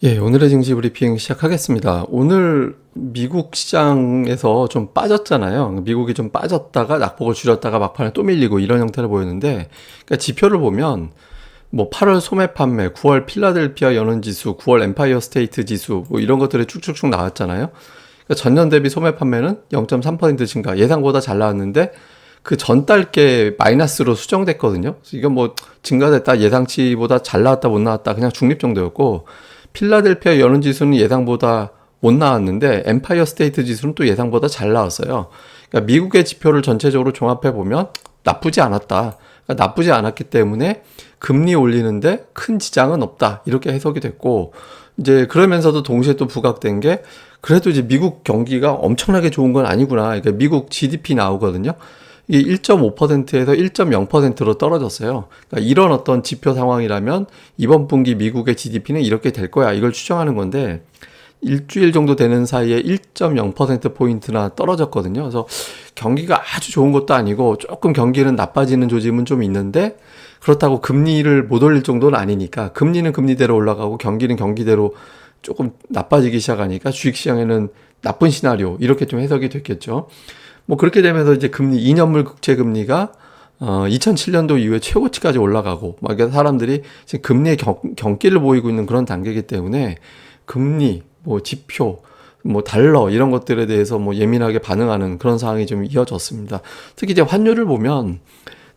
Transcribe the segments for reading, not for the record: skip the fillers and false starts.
예, 오늘의 증시 브리핑 시작하겠습니다. 오늘 미국 시장에서 좀 빠졌잖아요. 미국이 좀 빠졌다가 낙폭을 줄였다가 막판에 또 밀리고 이런 형태를 보였는데, 그러니까 지표를 보면 뭐 8월 소매 판매, 9월 필라델피아 연은지수, 9월 엠파이어 스테이트 지수 뭐 이런 것들이 쭉쭉쭉 나왔잖아요. 그러니까 전년 대비 소매 판매는 0.3% 증가, 예상보다 잘 나왔는데 그 전달께 마이너스로 수정됐거든요. 그래서 이건 뭐 증가됐다, 예상치보다 잘 나왔다 못 나왔다 그냥 중립 정도였고, 필라델피아 연은지수는 예상보다 못 나왔는데 엠파이어 스테이트 지수는 또 예상보다 잘 나왔어요. 그러니까 미국의 지표를 전체적으로 종합해 보면 나쁘지 않았다. 그러니까 나쁘지 않았기 때문에 금리 올리는데 큰 지장은 없다. 이렇게 해석이 됐고, 이제 그러면서도 동시에 또 부각된 게, 그래도 이제 미국 경기가 엄청나게 좋은 건 아니구나. 그러니까 미국 GDP 나오거든요. 이게 1.5%에서 1.0%로 떨어졌어요. 그러니까 이런 어떤 지표 상황이라면 이번 분기 미국의 GDP는 이렇게 될 거야. 이걸 추정하는 건데, 일주일 정도 되는 사이에 1.0%포인트나 떨어졌거든요. 그래서 경기가 아주 좋은 것도 아니고 조금 경기는 나빠지는 조짐은 좀 있는데, 그렇다고 금리를 못 올릴 정도는 아니니까, 금리는 금리대로 올라가고 경기는 경기대로 조금 나빠지기 시작하니까 주식시장에는 나쁜 시나리오, 이렇게 좀 해석이 됐겠죠. 뭐 그렇게 되면서 이제 금리, 2년물 국채 금리가 2007년도 이후에 최고치까지 올라가고, 막 이게 사람들이 지금 금리의 경기를 보이고 있는 그런 단계이기 때문에 금리, 뭐 지표, 뭐 달러 이런 것들에 대해서 뭐 예민하게 반응하는 그런 상황이 좀 이어졌습니다. 특히 이제 환율을 보면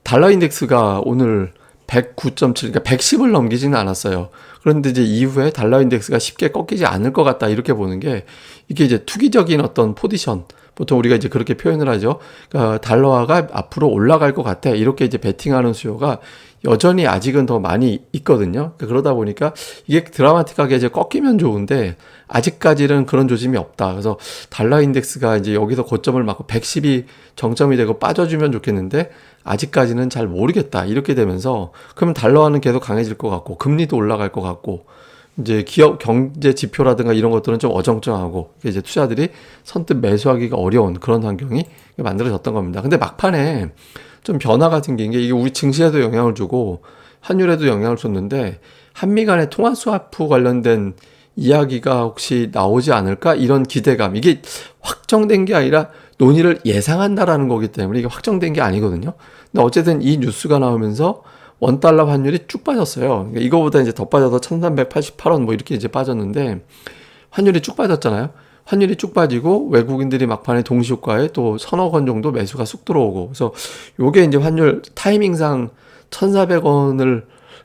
달러 인덱스가 오늘 109.7, 그러니까 110을 넘기지는 않았어요. 그런데 이제 이후에 달러 인덱스가 쉽게 꺾이지 않을 것 같다, 이렇게 보는 게, 이게 이제 투기적인 어떤 포지션, 보통 우리가 이제 그렇게 표현을 하죠. 그러니까 달러화가 앞으로 올라갈 것 같아, 이렇게 이제 베팅하는 수요가 여전히 아직은 더 많이 있거든요. 그러다 보니까 이게 드라마틱하게 이제 꺾이면 좋은데 아직까지는 그런 조짐이 없다. 그래서 달러 인덱스가 이제 여기서 고점을 맞고 110이 정점이 되고 빠져주면 좋겠는데 아직까지는 잘 모르겠다, 이렇게 되면서, 그러면 달러화는 계속 강해질 것 같고 금리도 올라갈 것 같고, 이제 기업 경제 지표라든가 이런 것들은 좀 어정쩡하고, 이제 투자들이 선뜻 매수하기가 어려운 그런 환경이 만들어졌던 겁니다. 근데 막판에 좀 변화가 생긴 게, 이게 우리 증시에도 영향을 주고 환율에도 영향을 줬는데, 한미 간의 통화 스와프 관련된 이야기가 혹시 나오지 않을까, 이런 기대감, 이게 확정된 게 아니라 논의를 예상한다라는 거기 때문에 이게 확정된 게 아니거든요. 근데 어쨌든 이 뉴스가 나오면서 원달러 환율이 쭉 빠졌어요. 그러니까 이거보다 이제 더 빠져서 1388원 뭐 이렇게 이제 빠졌는데, 환율이 쭉 빠졌잖아요. 환율이 쭉 빠지고 외국인들이 막판에 동시효과에 또 1000억 원 정도 매수가 쑥 들어오고, 그래서 요게 이제 환율 타이밍상 1400원을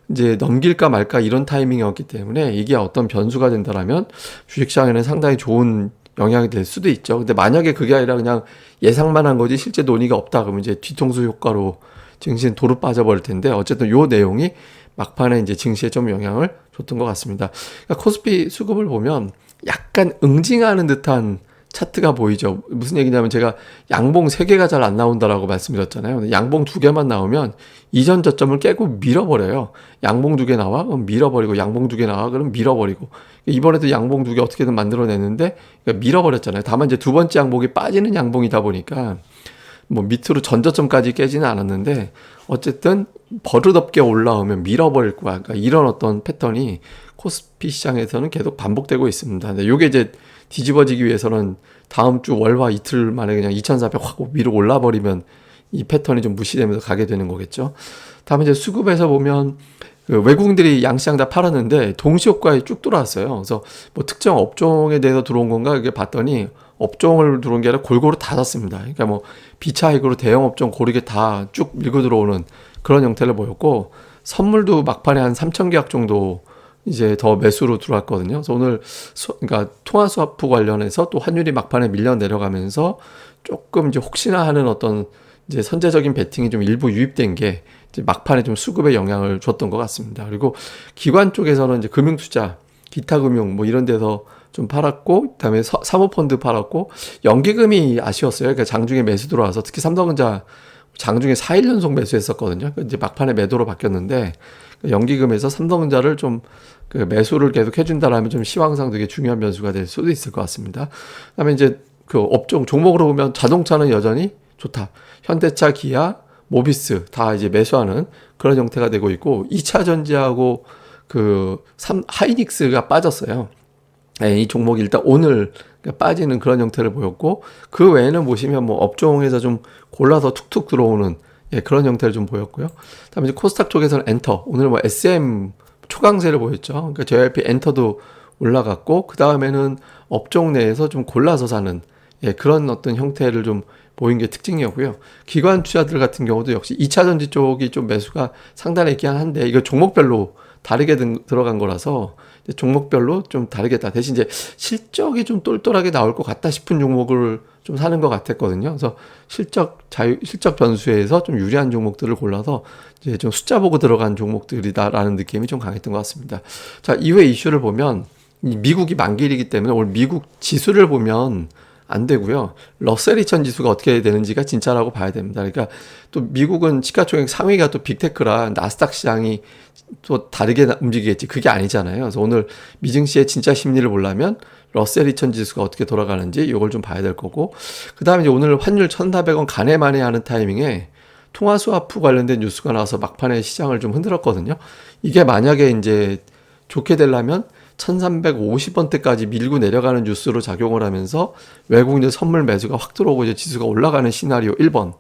이제 넘길까 말까 이런 타이밍이었기 때문에, 이게 어떤 변수가 된다라면 주식시장에는 상당히 좋은 영향이 될 수도 있죠. 근데 만약에 그게 아니라 그냥 예상만 한 거지 실제 논의가 없다, 그러면 이제 뒤통수 효과로 증시는 도로 빠져버릴 텐데, 어쨌든 요 내용이 막판에 이제 증시에 좀 영향을 줬던 것 같습니다. 그러니까 코스피 수급을 보면 약간 응징하는 듯한 차트가 보이죠. 무슨 얘기냐면, 제가 양봉 3개가 잘 안 나온다라고 말씀드렸잖아요. 양봉 2개만 나오면 이전 저점을 깨고 밀어버려요. 양봉 2개 나와? 그럼 밀어버리고, 양봉 2개 나와? 그럼 밀어버리고. 이번에도 양봉 2개 어떻게든 만들어냈는데 그러니까 밀어버렸잖아요. 다만 이제 두 번째 양봉이 빠지는 양봉이다 보니까 뭐 밑으로 전저점까지 깨지는 않았는데, 어쨌든 버릇없게 올라오면 밀어버릴 거야. 그러니까 이런 어떤 패턴이 코스피 시장에서는 계속 반복되고 있습니다. 근데 요게 이제 뒤집어지기 위해서는 다음 주 월화 이틀 만에 그냥 2400 확 위로 올라버리면 이 패턴이 좀 무시되면서 가게 되는 거겠죠. 다음에 이제 수급에서 보면 그 외국인들이 양시장 다 팔았는데 동시효과에 쭉 들어왔어요. 그래서 뭐 특정 업종에 대해서 들어온 건가 이렇게 봤더니 업종을 들어온 게 아니라 골고루 다 샀습니다. 그러니까 뭐 비차익으로 대형 업종 고르게 다 쭉 밀고 들어오는 그런 형태를 보였고, 선물도 막판에 한 3,000계약 정도 이제 더 매수로 들어왔거든요. 그래서 오늘 그러니까 통화 스와프 관련해서 또 환율이 막판에 밀려 내려가면서 조금 이제 혹시나 하는 어떤 이제 선제적인 베팅이 좀 일부 유입된 게 이제 막판에 좀 수급에 영향을 줬던 것 같습니다. 그리고 기관 쪽에서는 이제 금융투자, 기타 금융 뭐 이런 데서 좀 팔았고, 그다음에 사모펀드 팔았고, 연기금이 아쉬웠어요. 그러니까 장중에 매수 들어와서, 특히 삼성전자 장중에 4일 연속 매수했었거든요. 이제 막판에 매도로 바뀌었는데, 연기금에서 삼성전자를 좀 그 매수를 계속 해준다라면 좀 시황상 되게 중요한 변수가 될 수도 있을 것 같습니다. 그다음에 이제 그 업종 종목으로 보면 자동차는 여전히 좋다. 현대차, 기아, 모비스 다 이제 매수하는 그런 형태가 되고 있고, 2차 전지하고 하이닉스가 빠졌어요. 예, 이 종목이 일단 오늘 빠지는 그런 형태를 보였고, 그 외에는 보시면 뭐 업종에서 좀 골라서 툭툭 들어오는 그런 형태를 좀 보였고요. 다음에 이제 코스닥 쪽에서는 엔터, 오늘 뭐 SM 초강세를 보였죠. 그러니까 JYP 엔터도 올라갔고, 그 다음에는 업종 내에서 좀 골라서 사는 그런 어떤 형태를 좀 보인 게 특징이었고요. 기관 투자들 같은 경우도 역시 2차 전지 쪽이 좀 매수가 상당히 있긴 한데, 이거 종목별로 다르게 들어간 거라서 종목별로 좀 다르겠다. 대신 이제 실적이 좀 똘똘하게 나올 것 같다 싶은 종목을 좀 사는 것 같았거든요. 그래서 실적 변수에서 좀 유리한 종목들을 골라서 이제 좀 숫자 보고 들어간 종목들이다라는 느낌이 좀 강했던 것 같습니다. 자, 이후에 이슈를 보면 미국이 만기이기 때문에 오늘 미국 지수를 보면 안 되고요. 러셀 2000 지수가 어떻게 되는지가 진짜라고 봐야 됩니다. 그러니까 또 미국은 시가총액 상위가 또 빅테크라 나스닥 시장이 또 다르게 움직이겠지. 그게 아니잖아요. 그래서 오늘 미증시의 진짜 심리를 보려면 러셀 2000 지수가 어떻게 돌아가는지 이걸 좀 봐야 될 거고, 그 다음에 이제 오늘 환율 1,400원 가내만에 하는 타이밍에 통화 스와프 관련된 뉴스가 나와서 막판에 시장을 좀 흔들었거든요. 이게 만약에 이제 좋게 되려면 1350원대까지 밀고 내려가는 뉴스로 작용을 하면서 외국인들 선물 매수가 확 들어오고 이제 지수가 올라가는 시나리오 1번,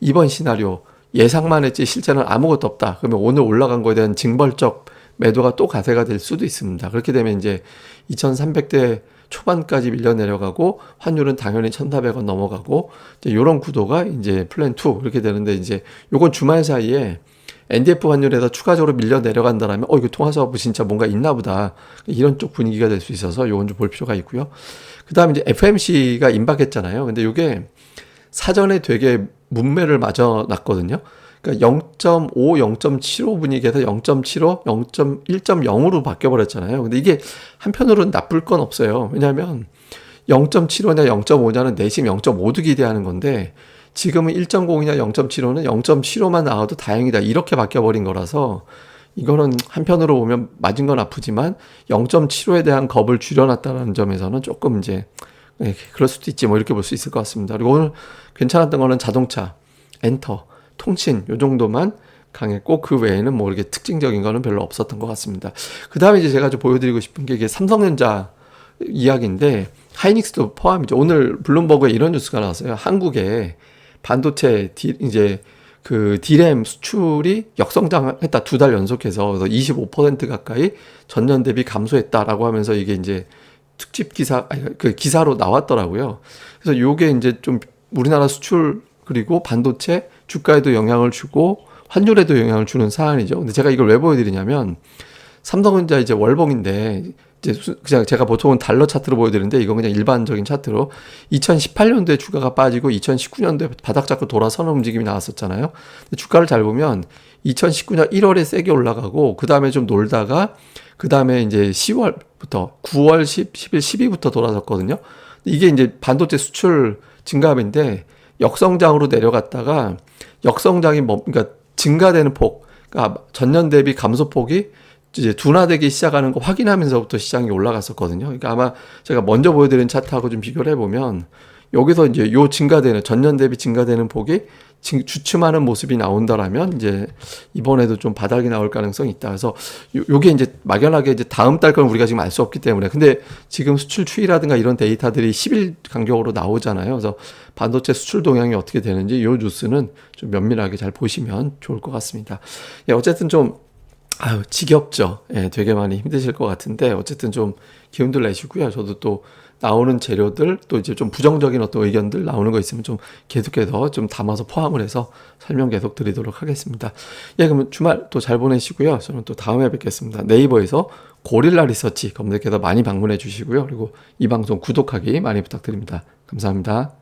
2번 시나리오 예상만 했지 실제는 아무것도 없다. 그러면 오늘 올라간 거에 대한 징벌적 매도가 또 가세가 될 수도 있습니다. 그렇게 되면 이제 2300대 초반까지 밀려 내려가고 환율은 당연히 1,400원 넘어가고 이제 이런 구도가 이제 플랜 2 이렇게 되는데, 이제 요건 주말 사이에 NDF 환율에서 추가적으로 밀려 내려간다라면 이거 통화사업부 진짜 뭔가 있나 보다, 이런 쪽 분위기가 될 수 있어서 요건 좀 볼 필요가 있고요. 그 다음에 이제 FMC가 임박했잖아요. 근데 요게 사전에 되게 문매를 맞아 놨거든요. 그러니까 0.5, 0.75 분위기에서 0.75, 1.0으로 바뀌어버렸잖아요. 근데 이게 한편으로는 나쁠 건 없어요. 왜냐하면 0.75냐 0.5냐는 내심 0.5도 기대하는 건데, 지금은 1.0이냐 0.75는 0.75만 나와도 다행이다, 이렇게 바뀌어버린 거라서 이거는 한편으로 보면 맞은 건 아프지만 0.75에 대한 겁을 줄여놨다는 점에서는 조금 이제 그럴 수도 있지 뭐 이렇게 볼 수 있을 것 같습니다. 그리고 오늘 괜찮았던 거는 자동차, 엔터, 통신 요 정도만 강했고, 그 외에는 뭐 이렇게 특징적인 거는 별로 없었던 것 같습니다. 그 다음에 이제 제가 좀 보여드리고 싶은 게 이게 삼성전자 이야기인데, 하이닉스도 포함이죠. 오늘 블룸버그에 이런 뉴스가 나왔어요. 한국에 반도체 이제 그 D램 수출이 역성장했다, 2달 연속해서. 그래서 25% 가까이 전년 대비 감소했다라고 하면서 이게 이제 특집 기사, 그 기사로 나왔더라고요. 그래서 요게 이제 좀 우리나라 수출 그리고 반도체 주가에도 영향을 주고 환율에도 영향을 주는 사안이죠. 근데 제가 이걸 왜 보여드리냐면, 삼성전자 이제 월봉인데, 이제 그냥 제가 보통은 달러 차트로 보여드리는데 이건 그냥 일반적인 차트로 2018년도에 주가가 빠지고 2019년도에 바닥 잡고 돌아서는 움직임이 나왔었잖아요. 근데 주가를 잘 보면 2019년 1월에 세게 올라가고, 그 다음에 좀 놀다가 그 다음에 이제 10월부터 9월, 10, 11, 12부터 돌아섰거든요. 이게 이제 반도체 수출 증가압인데 역성장으로 내려갔다가 역성장이 그러니까 증가되는 폭, 그러니까 전년 대비 감소폭이 이제 둔화되기 시작하는 거 확인하면서부터 시장이 올라갔었거든요. 그러니까 아마 제가 먼저 보여드린 차트하고 좀 비교를 해보면 여기서 이제 요 증가되는 전년 대비 증가되는 폭이 주춤하는 모습이 나온다라면 이제 이번에도 좀 바닥이 나올 가능성이 있다. 그래서 요게 이제 막연하게 이제 다음 달 건 우리가 지금 알 수 없기 때문에, 근데 지금 수출 추이라든가 이런 데이터들이 10일 간격으로 나오잖아요. 그래서 반도체 수출 동향이 어떻게 되는지 요 뉴스는 좀 면밀하게 잘 보시면 좋을 것 같습니다. 어쨌든 좀 지겹죠. 되게 많이 힘드실 것 같은데 어쨌든 좀 기운들 내시고요. 저도 또 나오는 재료들, 또 이제 좀 부정적인 어떤 의견들 나오는 거 있으면 좀 계속해서 좀 담아서 포함을 해서 설명 계속 드리도록 하겠습니다. 그러면 주말 또 잘 보내시고요. 저는 또 다음에 뵙겠습니다. 네이버에서 고릴라 리서치 검색해서 많이 방문해 주시고요. 그리고 이 방송 구독하기 많이 부탁드립니다. 감사합니다.